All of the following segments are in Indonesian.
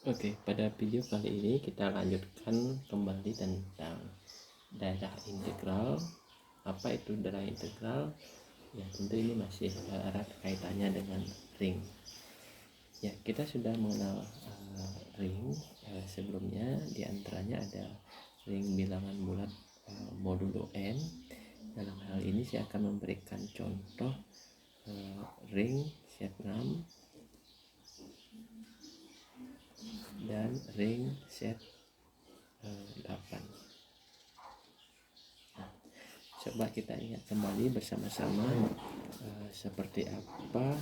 Oke, pada video kali ini kita lanjutkan kembali tentang daerah integral. Apa itu daerah integral? Ya, tentu ini masih erat kaitannya dengan ring. Ya, kita sudah mengenal ring sebelumnya. Diantaranya ada ring bilangan bulat modulo n. Dalam hal ini saya akan memberikan contoh ring Z6 dan ring Z8. Coba kita ingat kembali bersama-sama seperti apa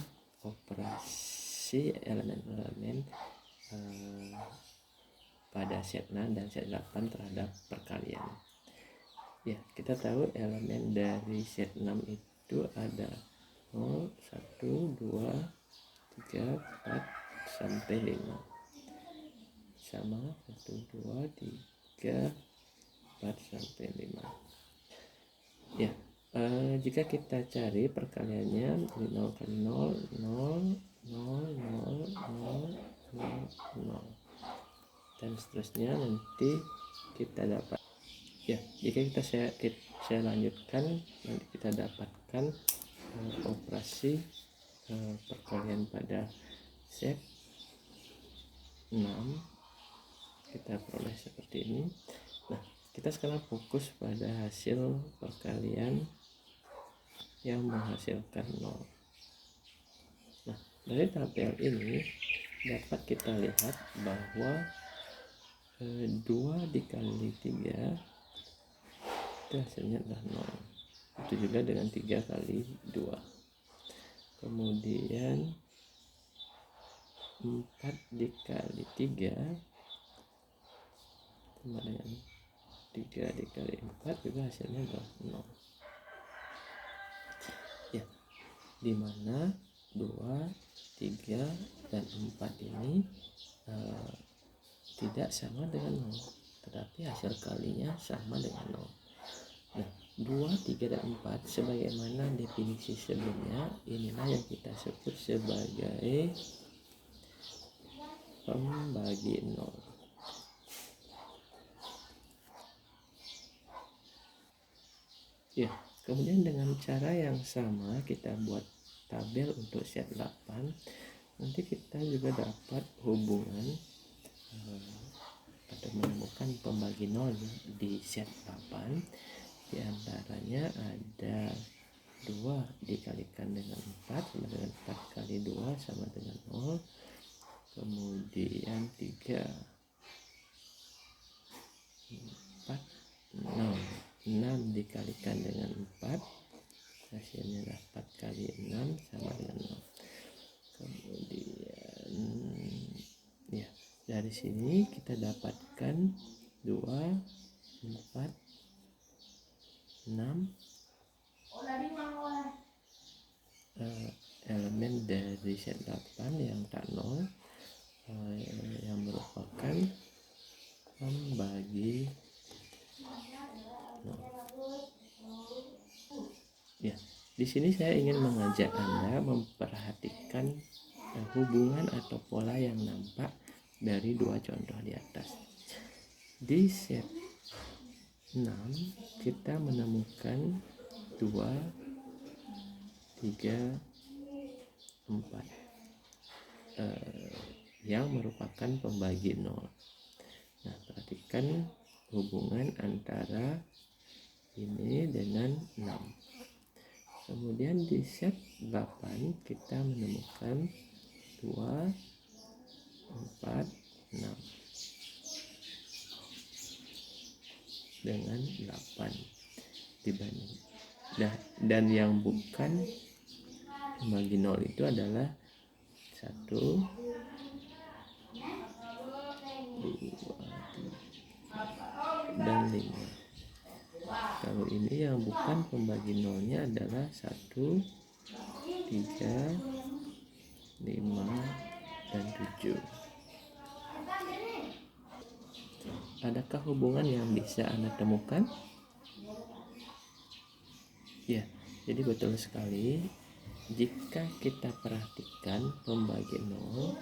operasi elemen-elemen pada set 6 dan set 8 terhadap perkalian. Ya, kita tahu elemen dari set 6 itu ada 0, 1, 2, 3, 4 sampai 5. Sama 1, 2, 3, 4 sampai 5. Ya, jika kita cari perkaliannya dari 0 kali 0, 0, 0, 0, 0, 0, 0 dan seterusnya, nanti kita dapat. Ya, jika saya lanjutkan, nanti kita dapatkan operasi perkalian pada set 6 kita peroleh seperti ini. Nah, kita sekarang fokus pada hasil perkalian yang menghasilkan 0. Nah, dari tabel ini dapat kita lihat bahwa 2 dikali 3 itu hasilnya adalah 0. Itu juga dengan 3 kali 2. Kemudian 4 dikali 3 sama dengan 3 dikali 4 juga hasilnya adalah 0. Ya, dimana 2, 3, dan 4 ini tidak sama dengan 0, tetapi hasil kalinya sama dengan 0. Nah, 2, 3, dan 4 sebagaimana definisi sebelumnya, inilah yang kita sebut sebagai pembagi 0. Ya, kemudian dengan cara yang sama kita buat tabel untuk set 8. Nanti kita juga dapat hubungan atau menemukan pembagi 0 di set 8. Di antaranya ada 2 dikalikan dengan 4 sama dengan 4 kali 2 sama dengan 0. Kemudian 3, 4, 6. 6 dikalikan dengan 4 hasilnya adalah 4 kali 6 sama dengan 0. Kemudian ya, dari sini kita dapatkan 2, 4, 6 elemen dari set 8 yang tak 0 yang merupakan pembagi 0. Ya, di sini saya ingin mengajak Anda memperhatikan hubungan atau pola yang nampak dari 2 contoh di atas. Di set 6 kita menemukan 2, 3, 4 yang merupakan pembagi 0. Nah, perhatikan hubungan antara ini dengan 6. Kemudian di set 8 kita menemukan 2, 4, 6 dengan 8 dibanding. Dan yang bukan pembagi 0 itu adalah 1, 2, 3, dan 5. Kalau ini yang bukan pembagi 0-nya adalah 1, 3, 5, dan 7. Adakah hubungan yang bisa Anda temukan? Ya, jadi betul sekali. Jika kita perhatikan pembagi 0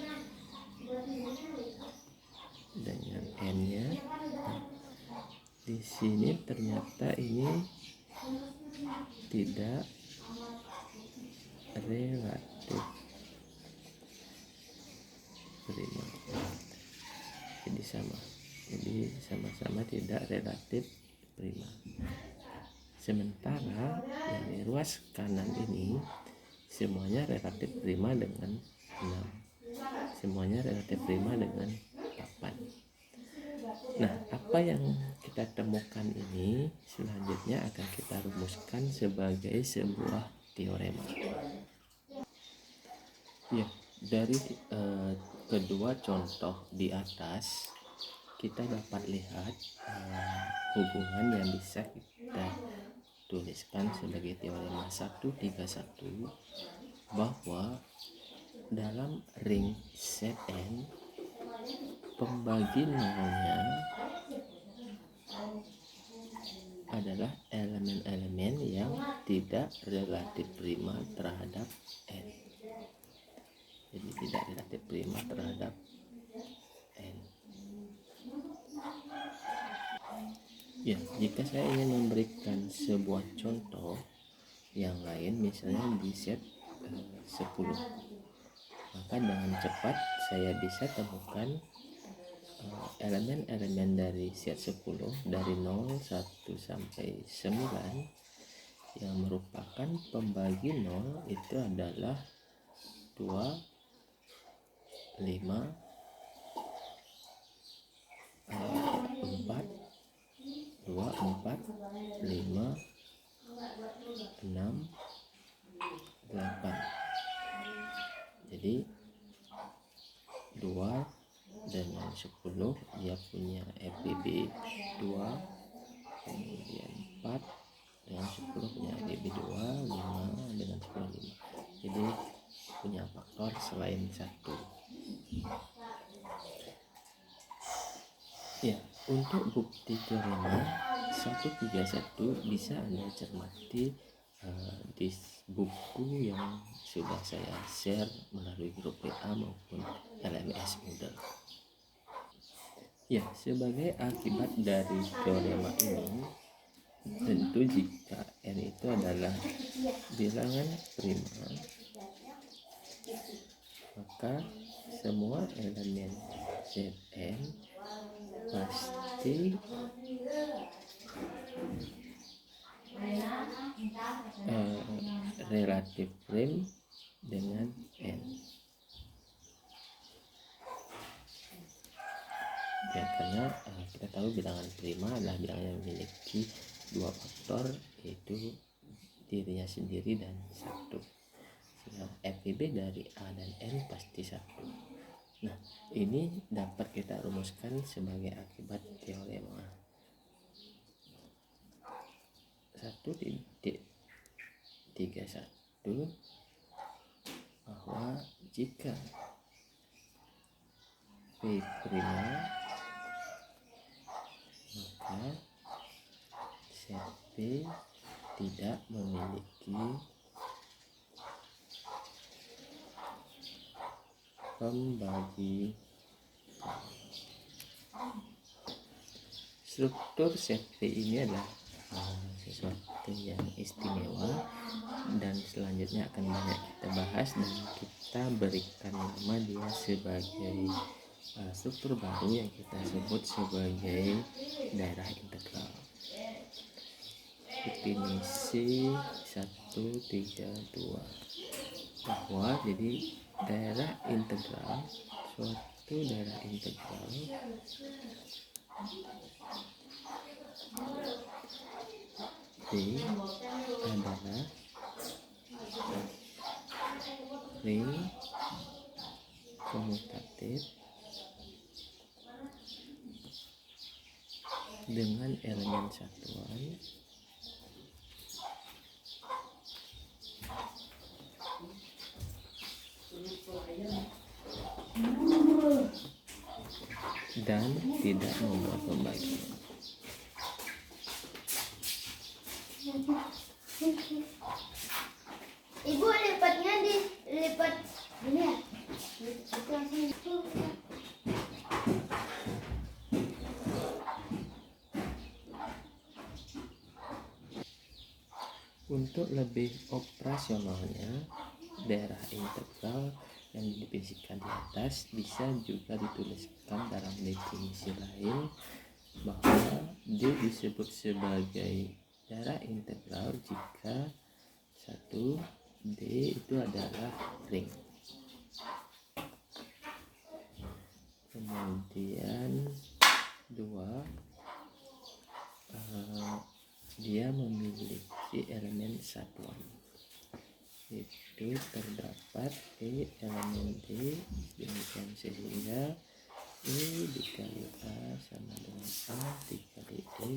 di sini ternyata ini tidak relatif prima, jadi sama-sama tidak relatif prima. Sementara yang di ruas kanan ini semuanya relatif prima dengan 6, semuanya relatif prima dengan 8. Nah, apa yang kita temukan ini selanjutnya akan kita rumuskan sebagai sebuah teorema. Ya, dari kedua contoh di atas kita dapat lihat hubungan yang bisa kita tuliskan sebagai teorema 131 bahwa dalam ring Zn pembagi nolnya adalah elemen-elemen yang tidak relatif prima terhadap n. Jadi tidak relatif prima terhadap n. Ya, jika saya ingin memberikan sebuah contoh yang lain, misalnya di set 10, maka dengan cepat saya bisa temukan elemen-elemen dari set 10 dari 0, 1 sampai 9 yang merupakan pembagi 0 itu adalah 2, 5, 4, 2, 4, 5, 6, 8. Jadi 2 dengan 10 dia punya FBB 2, kemudian 4 dengan 10 punya FBB 2, 5 dengan 10 5. Jadi punya faktor selain 1. Ya, untuk bukti teorema 131 bisa Anda cermati di buku yang sudah saya share melalui grup WA maupun LMS Moodle. Ya, sebagai akibat dari teorema ini, tentu jika n itu adalah bilangan prima, maka semua elemen Zn pasti relatif prim dengan n. Ya, karena kita tahu bilangan prima adalah bilangan yang memiliki dua faktor, yaitu dirinya sendiri dan 1. Sehingga FBB dari A dan N pasti 1. Nah, ini dapat kita rumuskan sebagai akibat teorema 1.31 bahwa jika P prima maka set P tidak memiliki pembagi. Struktur set P ini adalah sesuatu yang istimewa dan selanjutnya akan banyak kita bahas, dan kita berikan nama dia sebagai struktur baru yang kita sebut sebagai daerah integral. Definisi 132 bahwa jadi daerah integral, suatu daerah integral D adalah ring komutatif dengan elemen satuan dan tidak membuat pembagi. Ibu lipatnya dilipat ini ya. Untuk lebih operasionalnya, daerah integral yang didefinisikan di atas bisa juga dituliskan dalam definisi lain bahwa D disebut sebagai daerah integral jika satu, D itu adalah ring. Kemudian dua, dia memiliki elemen satuan, itu terdapat elemen D, demikian sehingga E dikali A sama dengan A dikali E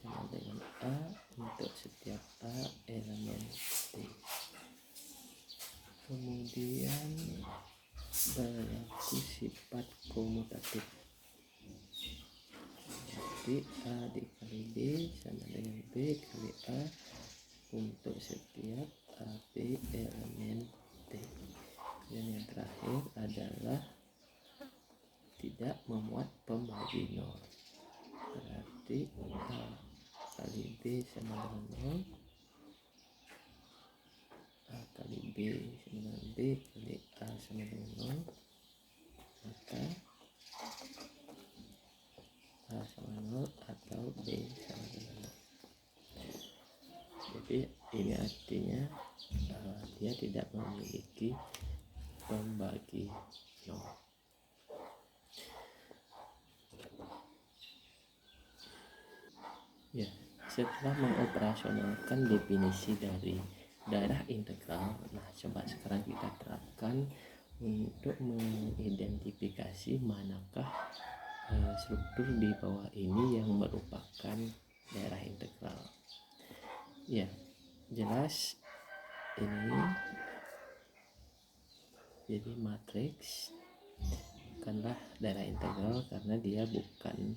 sama dengan A untuk setiap A elemen D. Kemudian berlaku sifat komutatif, jadi A dikali B sama dengan B kali A untuk setiap AB elemen D. Dan yang terakhir adalah tidak memuat pembagi nol, berarti A kali B sama dengan 0, A kali B sama dengan B kali A sama dengan 0, maka A sama 0 atau B sama dengan 0. Jadi ini artinya dia tidak memiliki pembagi nol. Ya, setelah mengoperasionalkan definisi dari daerah integral, nah coba sekarang kita terapkan untuk mengidentifikasi manakah struktur di bawah ini yang merupakan daerah integral. Ya, jelas ini jadi matriks bukanlah daerah integral karena dia bukan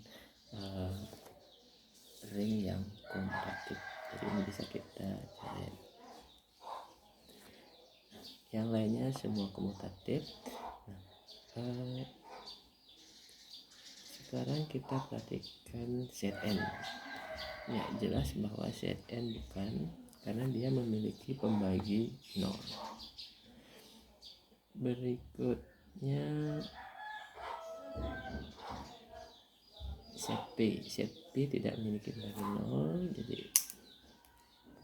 ring yang komutatif. Jadi ini bisa kita cari. Yang lainnya semua komutatif. Nah, sekarang kita perhatikan Zn. Ya, jelas bahwa Zn bukan, karena dia memiliki pembagi 0. Berikutnya set P tidak memiliki pembagi 0, jadi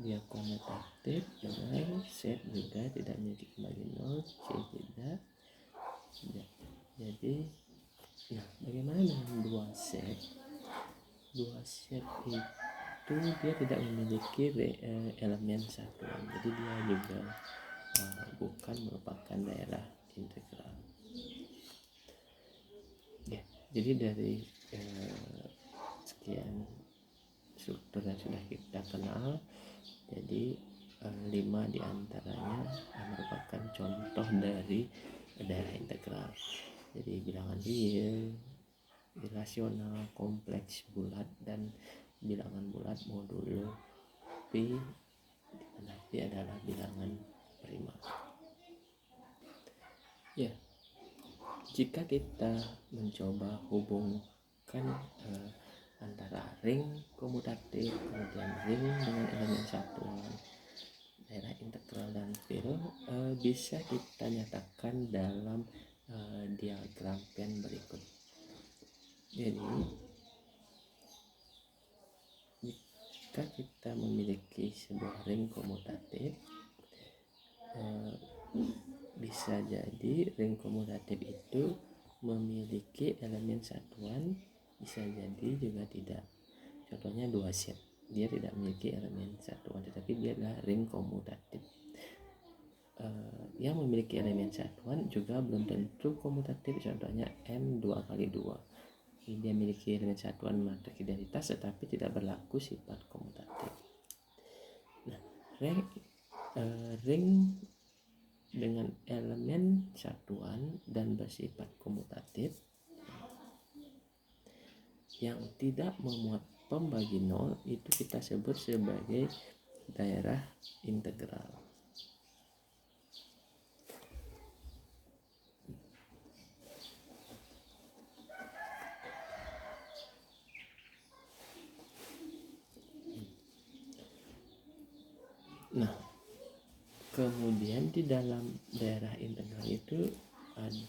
dia komutatif dengan set juga tidak memiliki pembagi 0, C tidak. Jadi nah, bagaimana dengan dua set? Dua set itu dia tidak memiliki elemen satuan, jadi dia juga bukan merupakan daerah integral. Ya, jadi dari sekian struktur yang sudah kita kenal, jadi 5 diantaranya merupakan contoh dari daerah integral. Jadi bilangan real, irasional, kompleks, bulat, dan bilangan bulat modulo P, di mana P adalah bilangan prima. Ya, jika kita mencoba hubungkan antara ring komutatif kemudian ring dengan elemen satuan, daerah integral dan field, bisa kita nyatakan dalam diagram Venn berikut. Jadi jika kita memiliki sebuah ring komutatif, bisa jadi ring komutatif itu memiliki elemen satuan, bisa jadi juga tidak. Contohnya dua set, dia tidak memiliki elemen satuan, tetapi dia adalah ring komutatif. Yang memiliki elemen satuan juga belum tentu komutatif. Contohnya M 2x2, dia memiliki elemen satuan matriks identitas tetapi tidak berlaku sifat komutatif. Nah, ring dengan elemen satuan dan bersifat komutatif yang tidak memuat pembagi nol itu kita sebut sebagai daerah integral. Nah, kemudian di dalam daerah integral itu ada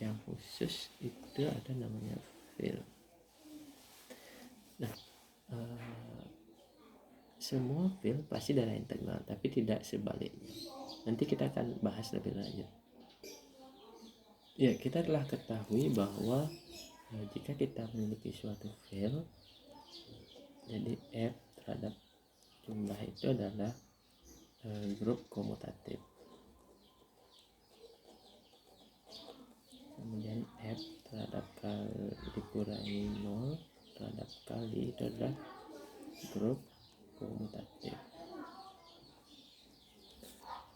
yang khusus, itu ada namanya field. Nah, semua field pasti daerah integral, tapi tidak sebaliknya. Nanti kita akan bahas lebih lanjut. Ya, kita telah ketahui bahwa jika kita memiliki suatu field, jadi F terhadap jumlah itu adalah grup komutatif. Kemudian F terhadap kali dikurangi 0 terhadap kali itu adalah grup komutatif.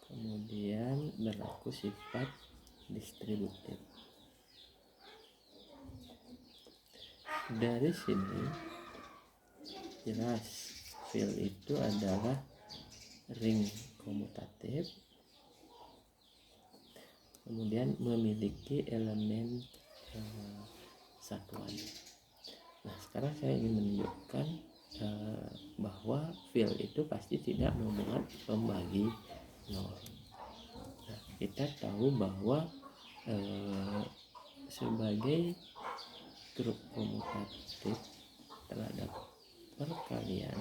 Kemudian berlaku sifat distributif. Dari sini jelas field itu adalah ring komutatif, kemudian memiliki elemen satuan. Nah, sekarang saya ingin menunjukkan bahwa field itu pasti tidak memuat pembagi 0. Nah, kita tahu bahwa sebagai grup komutatif terhadap perkalian,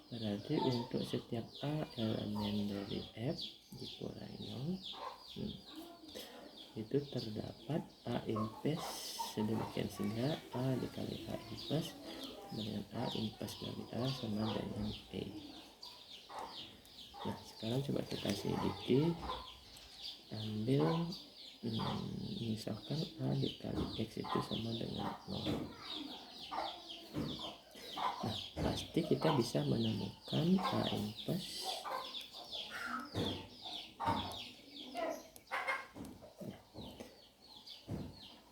berarti untuk setiap A elemen dari F dikurangi 0, itu terdapat A inverse sedemikian sehingga A dikali A inverse dengan A inverse kali A sama dengan E. Nah, sekarang coba kita selidiki. Ambil misalkan A dikali X itu sama dengan 0. Nah, pasti kita bisa menemukan A inverse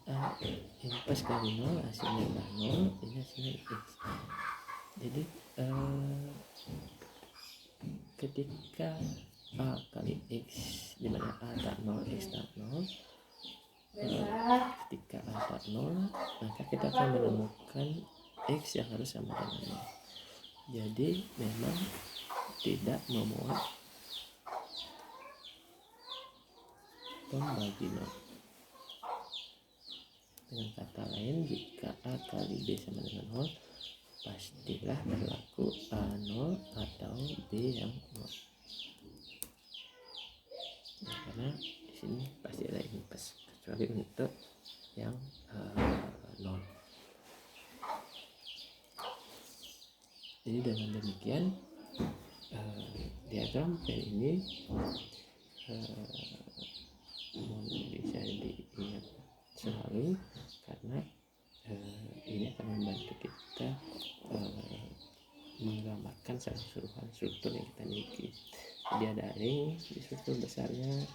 A inverse kali 0 hasilnya adalah 0, ini hasilnya X. Jadi ketika A kali X, dimana A tak 0, X tak 0, ketika A tak 0, maka kita akan menemukan X yang harus sama dengan 0. Jadi memang tidak memuat pembagi 0. Dengan kata lain, jika A kali B sama dengan 0, pastilah berlaku A0 atau B yang 0. Nah, karena di sini pasti ada inverse, kecuali untuk yang 0. Jadi dengan demikian diagram field ini bisa diingat selalu, karena ini akan membantu kita menggambarkan secara keseluruhan struktur yang kita miliki. Jadi ada ring di struktur besarnya,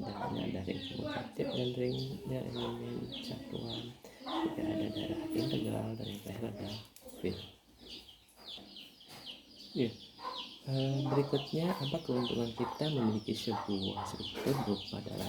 dan ada ring komutatif dan ring dan elemen satuan, juga ada daerah integral, dan yang terakhir ada field. Ya. Berikutnya, apa keuntungan kita memiliki sebuah struktur berupa daerah